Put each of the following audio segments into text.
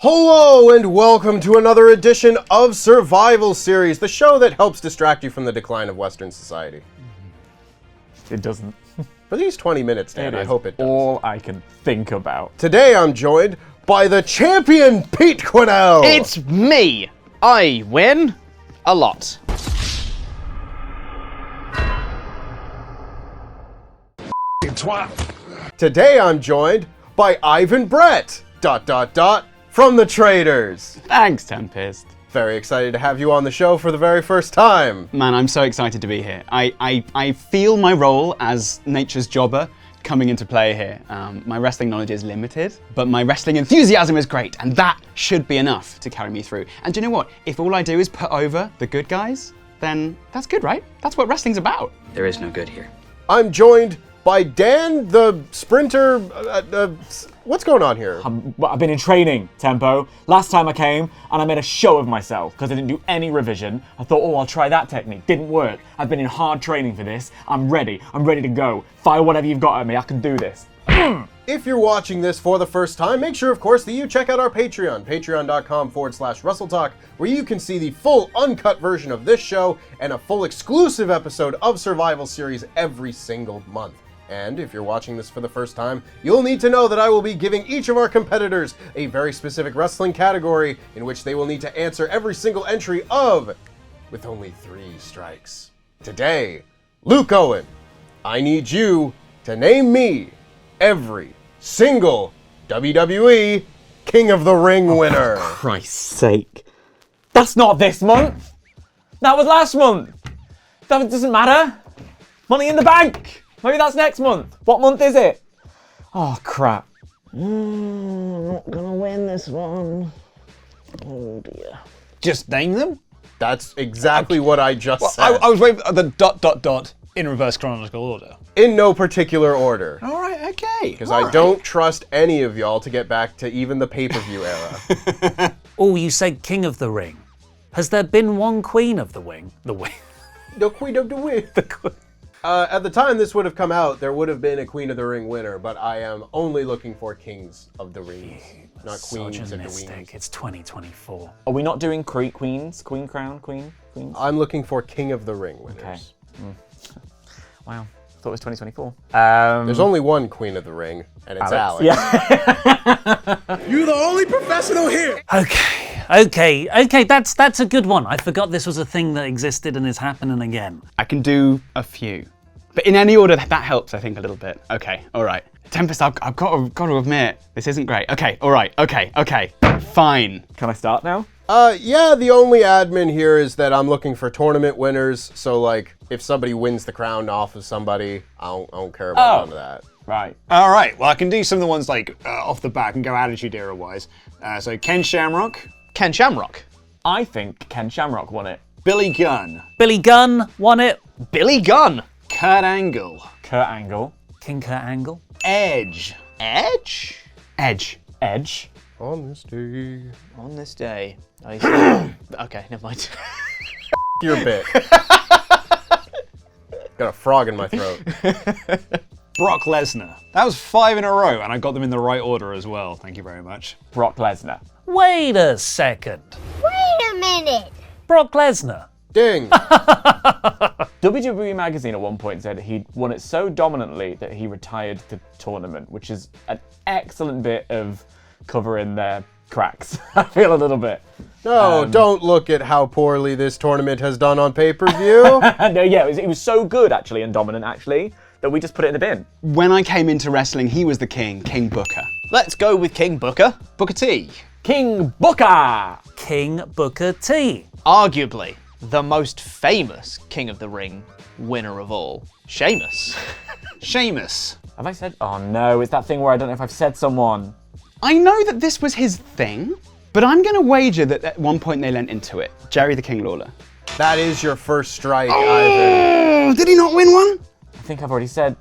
Hello and welcome to another edition of Survival Series, the show that helps distract you from the decline of Western society. It doesn't. For these 20 minutes, Dan, I hope it does. All I can think about. Today I'm joined by the champion, Pete Quinnell. It's me. I win a lot. Today I'm joined by Ivan Brett, ... from the Traitors. Thanks, Tempest. Very excited to have you on the show for the very first time. Man, I'm so excited to be here. I feel my role as nature's jobber coming into play here. My wrestling knowledge is limited, but my wrestling enthusiasm is great, and that should be enough to carry me through. And do you know what? If all I do is put over the good guys, then that's good, right? That's what wrestling's about. There is no good here. I'm joined by Dan, the sprinter. What's going on here? I've been in training, Tempo. Last time I came, and I made a show of myself because I didn't do any revision. I thought, oh, I'll try that technique. Didn't work. I've been in hard training for this. I'm ready. I'm ready to go. Fire whatever you've got at me. I can do this. If you're watching this for the first time, make sure, of course, that you check out our Patreon, patreon.com/WrestleTalk, where you can see the full uncut version of this show and a full exclusive episode of Survival Series every single month. And if you're watching this for the first time, you'll need to know that I will be giving each of our competitors a very specific wrestling category in which they will need to answer every single entry of with only 3 strikes. Today, Luke Owen, I need you to name me every single WWE King of the Ring winner. For Christ's sake. That's not this month. That was last month. That doesn't matter. Money in the bank. Maybe that's next month. What month is it? Oh, crap. Not gonna win this one. Oh, dear. Just name them? That's exactly what I just said. I was waiting for the ... in reverse chronological order. In no particular order. All right, okay. Because I don't trust any of y'all to get back to even the pay-per-view era. Oh, you said King of the Ring. Has there been one Queen of the Ring? The Queen of the Ring. At the time this would have come out, there would have been a Queen of the Ring winner, but I am only looking for Kings of the Rings, not Queens of the Wings. It's 2024. Are we not doing queens? Queen crown? Queens? I'm looking for King of the Ring winners. Okay. Wow. Thought it was 2024. There's only one Queen of the Ring, and it's Alex. Yeah. You're the only professional here. Okay, that's a good one. I forgot this was a thing that existed and is happening again. I can do a few. But in any order, that helps, I think, a little bit. Okay, all right. Tempest, I've got to admit, this isn't great. Okay, all right, okay. Fine. Can I start now? Yeah, the only admin here is that I'm looking for tournament winners, so like, if somebody wins the crown off of somebody, I don't care about none of that. Right. All right, well, I can do some of the ones like off the back and go Attitude Era-wise. So Ken Shamrock. Ken Shamrock. I think Ken Shamrock won it. Billy Gunn. Billy Gunn won it. Billy Gunn. Kurt Angle. Kurt Angle. King Kurt Angle. Edge. Edge. Edge. On this day. I see. Okay, never mind. Your bit. Got a frog in my throat. Brock Lesnar. That was 5 in a row, and I got them in the right order as well. Thank you very much. Brock Lesnar. Wait a second. Wait a minute. Brock Lesnar. Ding! WWE Magazine at one point said he won it so dominantly that he retired the tournament, which is an excellent bit of covering their cracks. I feel a little bit. No, don't look at how poorly this tournament has done on pay-per-view. No, yeah, it was so good, actually, and dominant, actually, that we just put it in the bin. When I came into wrestling, he was the king, King Booker. Let's go with King Booker. Booker T. King Booker! King Booker T. Arguably the most famous King of the Ring winner of all, Sheamus. Sheamus. Have I said? Oh no, it's that thing where I don't know if I've said someone. I know that this was his thing, but I'm going to wager that at one point they lent into it. Jerry the King Lawler. That is your first strike, Ivan. Oh, did he not win one? I think I've already said.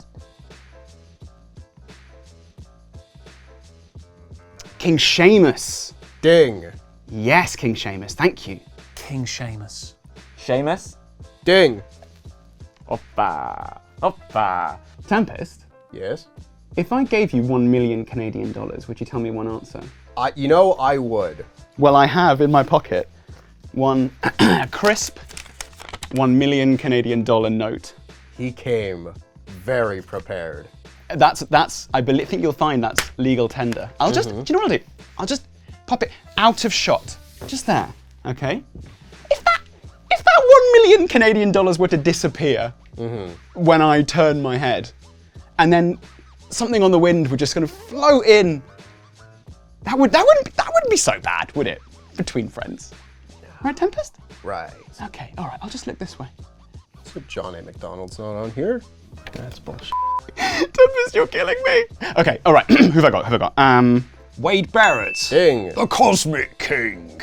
King Sheamus. Ding. Yes, King Sheamus, thank you. King Sheamus. Sheamus? Ding. Hoppa. Tempest, Yes? if I gave you 1 million Canadian dollars, would you tell me one answer? I would. Well, I have in my pocket one crisp $1 million Canadian dollar note. He came very prepared. That's I think you'll find that's legal tender. I'll just, do you know what I'll do? I'll just pop it out of shot, just there, okay? If that $1 million Canadian dollars were to disappear when I turn my head, and then something on the wind would just kind of float in, that wouldn't be so bad, would it? Between friends, right, Tempest? Right. Okay, all right. I'll just look this way. So John A. McDonald's not on here. That's bullshit. Tempest, you're killing me. Okay, all right. Who have I got? Wade Barrett. Ding. The Cosmic King.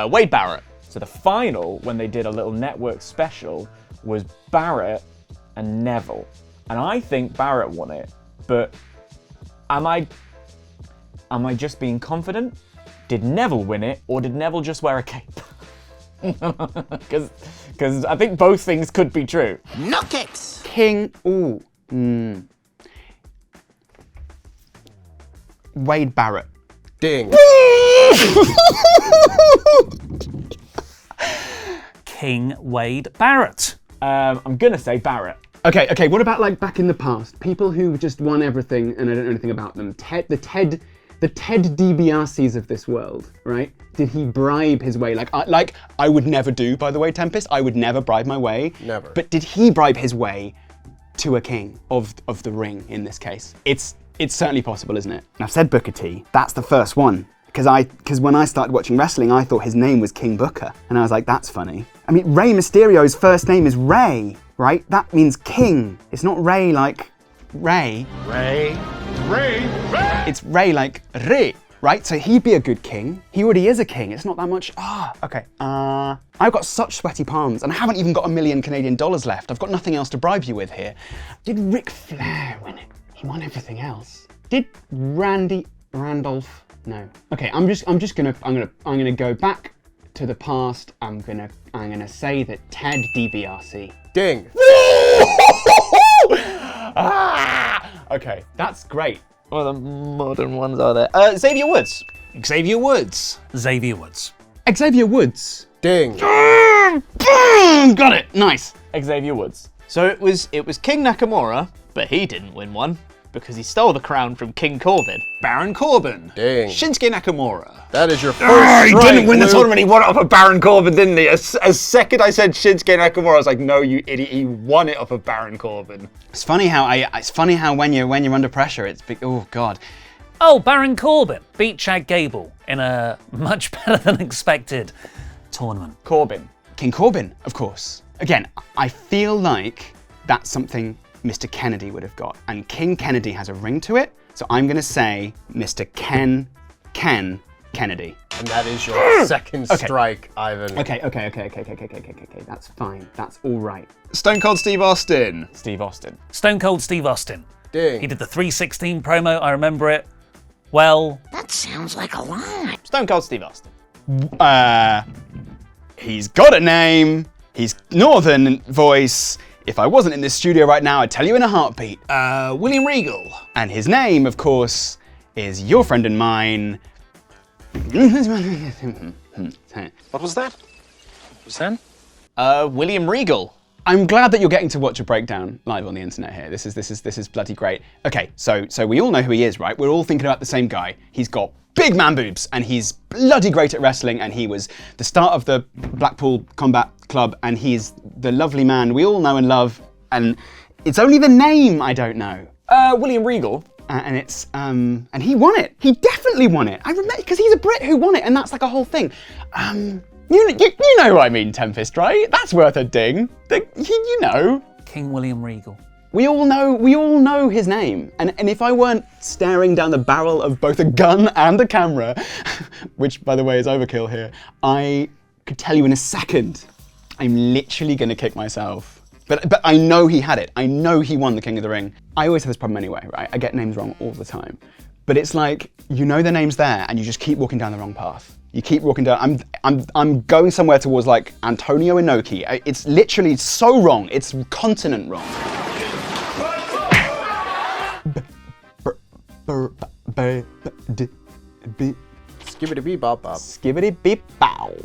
Wade Barrett. So the final, when they did a little network special, was Barrett and Neville. And I think Barrett won it, but am I just being confident? Did Neville win it, or did Neville just wear a cape? Because I think both things could be true. No kicks. King. Ooh. Wade Barrett. Ding. King Wade Barrett. I'm gonna say Barrett. Okay. What about like back in the past? People who just won everything and I don't know anything about them. The Ted DiBiase's of this world, right? Did he bribe his way? Like I would never do, by the way, Tempest. I would never bribe my way. Never. But did he bribe his way to a king of the ring in this case? It's certainly possible, isn't it? And I've said Booker T. That's the first one. Because when I started watching wrestling, I thought his name was King Booker. And I was like, that's funny. I mean, Rey Mysterio's first name is Ray, right? That means king. It's not Ray like Ray. Ray. It's Ray like Ray, right? So he'd be a good king. He already is a king. It's not that much. Okay. I've got such sweaty palms and I haven't even got $1 million Canadian dollars left. I've got nothing else to bribe you with here. Did Ric Flair win it? He won everything else. Did Randolph? No. Okay, I'm gonna go back to the past. I'm gonna say that Ted DiBiase. Ding. Okay, that's great. What other modern ones are there? Xavier Woods. Xavier Woods. Xavier Woods. Xavier Woods. Ding. Got it. Nice. Xavier Woods. So it was King Nakamura, but he didn't win one because he stole the crown from King Corbin. Baron Corbin. Ding. Shinsuke Nakamura. That is your first He strike, didn't win the Luke. tournament, he won it off of Baron Corbin, didn't he? As second I said Shinsuke Nakamura, I was like, no, you idiot, he won it off of Baron Corbin. It's funny how when you're under pressure, it's big. Oh God. Oh, Baron Corbin beat Chad Gable in a much better than expected tournament. Corbin. King Corbin, of course. Again, I feel like that's something Mr. Kennedy would have got, and King Kennedy has a ring to it. So I'm gonna say Mr. Ken Kennedy. And that is your second strike, Ivan. Okay. That's fine. That's all right. Stone Cold Steve Austin. Steve Austin. Stone Cold Steve Austin. Ding. He did the 316 promo, I remember it well. That sounds like a lot. Stone Cold Steve Austin. He's got a name. He's northern voice. If I wasn't in this studio right now, I'd tell you in a heartbeat. William Regal. And his name, of course, is your friend and mine. What was that? William Regal. I'm glad that you're getting to watch a breakdown live on the internet here. This is bloody great. Okay, so we all know who he is, right? We're all thinking about the same guy. He's got big man boobs, and he's bloody great at wrestling, and he was the start of the Blackpool Combat Club, and he's the lovely man we all know and love, and it's only the name I don't know. William Regal. And it's and he won it. He definitely won it. I remember because he's a Brit who won it, and that's like a whole thing. You know who I mean, Tempest, right? That's worth a ding. You know. King William Regal. We all know his name. And if I weren't staring down the barrel of both a gun and a camera, which by the way is overkill here, I could tell you in a second. I'm literally gonna kick myself. But I know he had it. I know he won the King of the Ring. I always have this problem anyway, right? I get names wrong all the time. But it's like, you know the name's there and you just keep walking down the wrong path. You keep walking down. I'm going somewhere towards like Antonio Inoki. It's literally so wrong. It's continent wrong. Skibbity bee bop bop. Skibbity beep bow.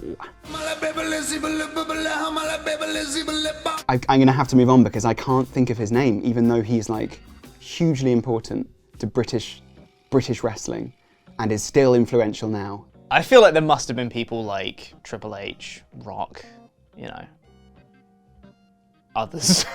I'm gonna have to move on because I can't think of his name, even though he's like hugely important to British wrestling and is still influential now. I feel like there must have been people like Triple H, Rock, you know, others.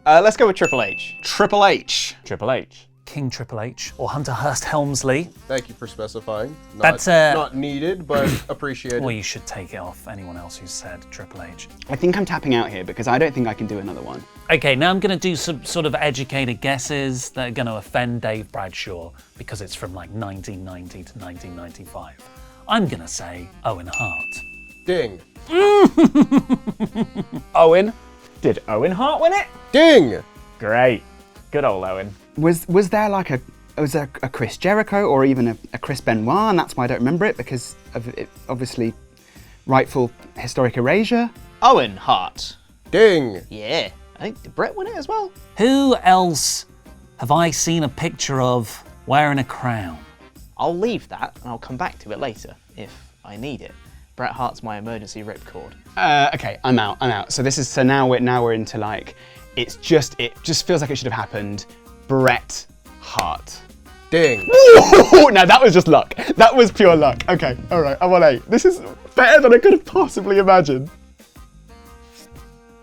Let's go with Triple H. Triple H. Triple H. King Triple H or Hunter Hearst Helmsley. Thank you for specifying. That's not needed, but appreciated. Well, you should take it off anyone else who said Triple H. I think I'm tapping out here because I don't think I can do another one. Okay, now I'm going to do some sort of educated guesses that are going to offend Dave Bradshaw because it's from like 1990 to 1995. I'm going to say Owen Hart. Ding. Owen. Did Owen Hart win it? Ding. Great. Good old Owen. Was there like a Chris Jericho or even a Chris Benoit, and that's why I don't remember it because of it, obviously rightful historic erasure. Owen Hart. Ding. Yeah. I think, did Brett win it as well? Who else have I seen a picture of wearing a crown? I'll leave that and I'll come back to it later if I need it. Bret Hart's my emergency ripcord. Okay, I'm out. So now we're into like, it just feels like it should have happened. Bret Hart. Ding. Now that was just luck. That was pure luck. Okay, all right, I'm on 8. This is better than I could have possibly imagined.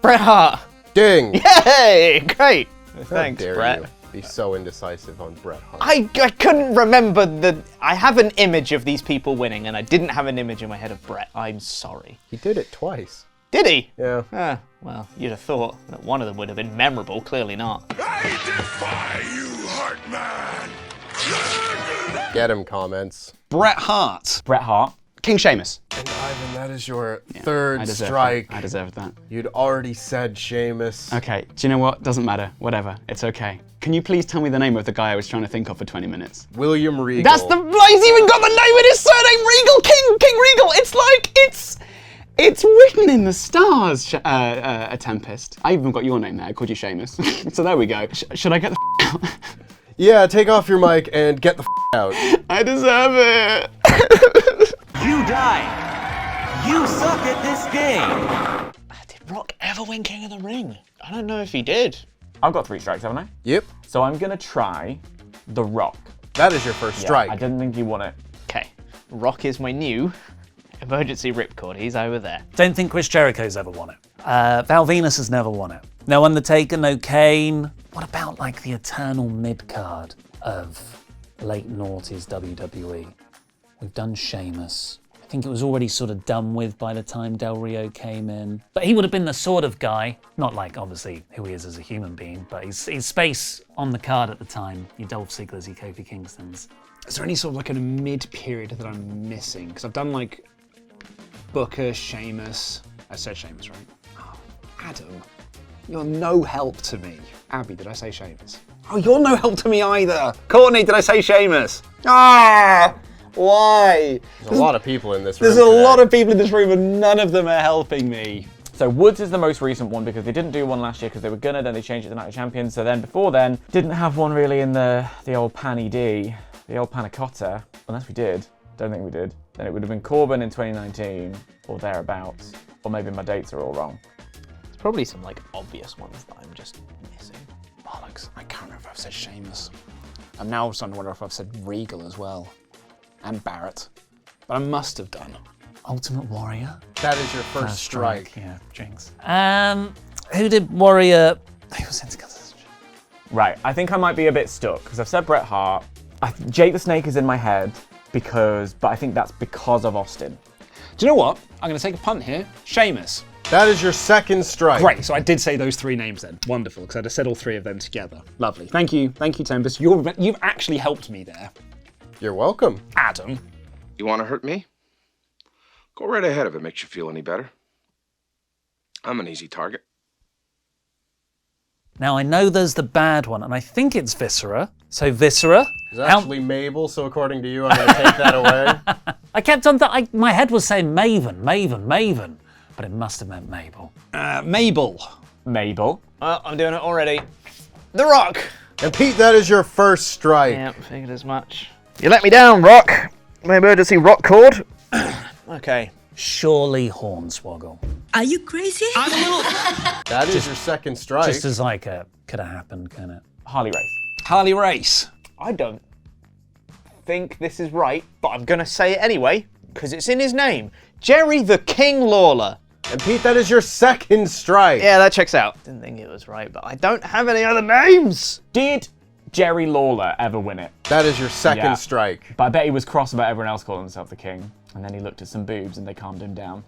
Bret Hart. Ding. Yay! Great. Thanks, How dare Bret. you be so indecisive on Bret Hart. I couldn't remember I have an image of these people winning and I didn't have an image in my head of Bret. I'm sorry. He did it twice. Did he? Yeah. Well, you'd have thought that one of them would have been memorable, clearly not. I defy you, Heartman. Get him, comments. Bret Hart. Bret Hart. King Sheamus. And Ivan, that is your third I deserved strike. that. I deserved that. You'd already said Sheamus. Okay, do you know what? Doesn't matter. Whatever. It's okay. Can you please tell me the name of the guy I was trying to think of for 20 minutes? William Regal. That's the... He's even got the name in his surname, Regal. King Regal. It's like, it's written in the stars, A Tempest. I even got your name there. I called you Sheamus. So there we go. Should I get the out? Yeah, take off your mic and get the out. I deserve it. You die. You suck at this game. Did Rock ever win King of the Ring? I don't know if he did. I've got 3 strikes, haven't I? Yep. So I'm gonna try The Rock. That is your first strike. I didn't think he won it. Okay. Rock is my new emergency ripcord. He's over there. Don't think Chris Jericho's ever won it. Val Venus has never won it. No Undertaker, no Kane. What about like the eternal mid-card of late noughties WWE? We've done Sheamus. I think it was already sort of done with by the time Del Rio came in. But he would have been the sort of guy, not like obviously who he is as a human being, but his space on the card at the time, your Dolph Ziggler's, your Kofi Kingston's. Is there any sort of like a mid-period that I'm missing? Because I've done like Booker, Sheamus. I said Sheamus, right? Oh, Adam, you're no help to me. Abby, did I say Sheamus? Oh, you're no help to me either. Courtney, did I say Sheamus? Ah! Why? There's a lot of people in this room. There's a lot of people in this room and none of them are helping me. So Woods is the most recent one because they didn't do one last year because they were gonna, then they changed it to Night of Champions. So then before then, didn't have one really in the old Panny D, the old Panna Cotta, unless we did. Don't think we did. Then it would have been Corbin in 2019 or thereabouts, or maybe my dates are all wrong. There's probably some like obvious ones that I'm just missing. Bollocks, I can't remember if I've said Sheamus. I'm now starting to wonder if I've said Regal as well. And Barrett. But I must have done. Ultimate Warrior? That is your first strike. Yeah, jinx. Who did Warrior? He was in Right, I think I might be a bit stuck because I've said Bret Hart. Jake the Snake is in my head but I think that's because of Austin. Do you know what? I'm going to take a punt here. Sheamus. That is your second strike. Great, so I did say those 3 names then. Wonderful, because I'd have said all 3 of them together. Lovely. Thank you, Tempest. You've actually helped me there. You're welcome. Adam. You want to hurt me? Go right ahead if it makes you feel any better. I'm an easy target. Now I know there's the bad one, and I think it's Viscera. So Viscera. It's actually Mabel, so according to you, I'm going to take that away. I kept on, my head was saying Maven, but it must have meant Mabel. Mabel. Well, I'm doing it already. The Rock. And Pete, that is your first strike. Yep, figured as much. You let me down, Rock. My emergency rock cord. Okay. Surely Hornswoggle. Are you crazy? That is your second strike. Just as like a could have happened, can it? Harley Race. Harley Race. I don't think this is right, but I'm gonna say it anyway, because it's in his name. Jerry the King Lawler. And Pete, that is your second strike. Yeah, that checks out. Didn't think it was right, but I don't have any other names. Did Jerry Lawler ever win it? That is your second Yeah. strike. But I bet he was cross about everyone else calling himself the king. And then he looked at some boobs and they calmed him down.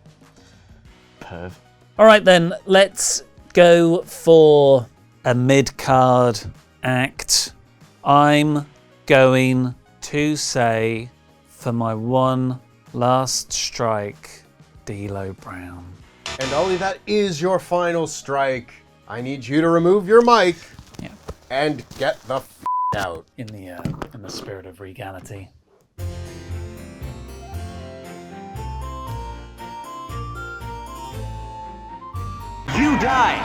Perv. All right then, let's go for a mid-card act. I'm going to say for my one last strike, D'Lo Brown. And Ollie, that is your final strike. I need you to remove your mic and get the out. In the spirit of regality. You die.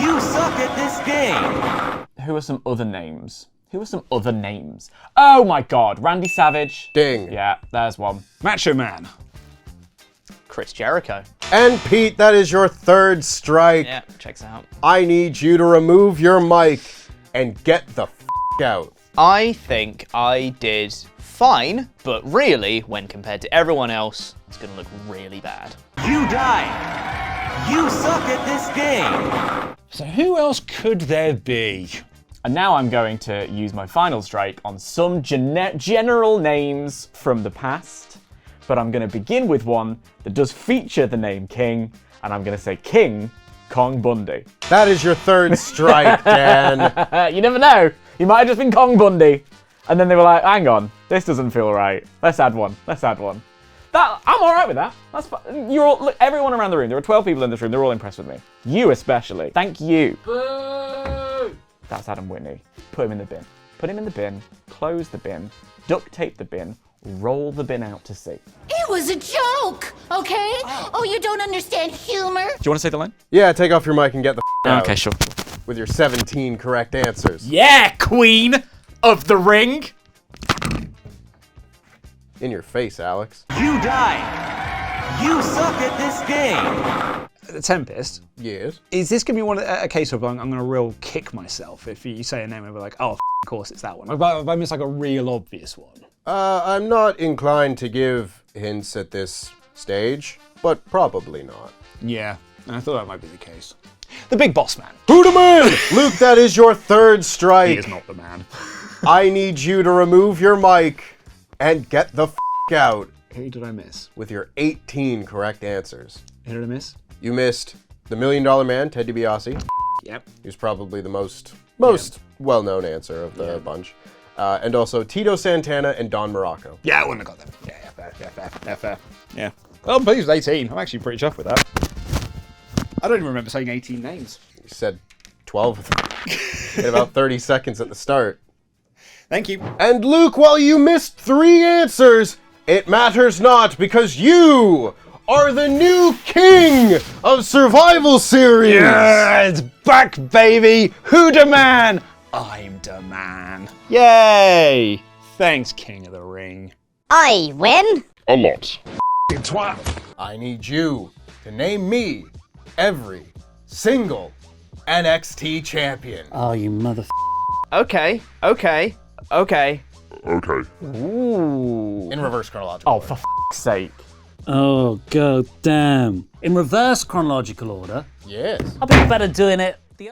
You suck at this game. Who are some other names? Oh my god, Randy Savage. Ding. Yeah, there's one. Macho Man. Chris Jericho. And Pete, that is your third strike. Yeah, checks out. I need you to remove your mic and get the out. I think I did fine, but really, when compared to everyone else, it's gonna look really bad. You die. You suck at this game. So who else could there be? And now I'm going to use my final strike on some general names from the past. But I'm going to begin with one that does feature the name King, and I'm going to say King Kong Bundy. That is your third strike, Dan. You never know. He might have just been Kong Bundy. And then they were like, hang on, this doesn't feel right. Let's add one. I'm all right with that. That's fine. Look, everyone around the room, there were 12 people in this room, they're all impressed with me. You especially. Thank you. Boo! That's Adam Whitney. Put him in the bin. Put him in the bin, close the bin, duct tape the bin, roll the bin out to sea. It was a joke, okay? Oh, you don't understand humor? Do you want to say the line? Yeah, take off your mic and get the out. Okay, sure. With your 17 correct answers. Yeah, Queen of the Ring. In your face, Alex. You die. You suck at this game. The Tempest. Yes. Is this going to be a case of I'm going to real kick myself if you say a name and we're like, oh, of course it's that one. If I miss like a real obvious one. I'm not inclined to give hints at this stage, but probably not. Yeah, I thought that might be the case. The Big Boss Man. Who the man? Luke, that is your third strike. He is not the man. I need you to remove your mic and get the out. Who did I miss? With your 18 correct answers. Who did I miss? You missed the $1 Million Man, Ted DiBiase. Yep. He was probably the most well-known answer of the bunch. And also Tito Santana and Don Morocco. Yeah, I wouldn't have got them. Yeah, fair. Yeah. Well, but he was 18. I'm actually pretty chuffed with that. I don't even remember saying 18 names. You said 12 of them in about 30 seconds at the start. Thank you. And Luke, while you missed 3 answers, it matters not because you are the new king of Survival Series. Yeah, it's back, baby. Who the man? I'm the man. Yay! Thanks, King of the Ring. I win? A lot. Twat. I need you to name me every single NXT champion. Oh, you mother. Okay. Ooh. In reverse chronological order. For f***'s sake. Oh, god damn. In reverse chronological order, Yes. I think we're better doing it the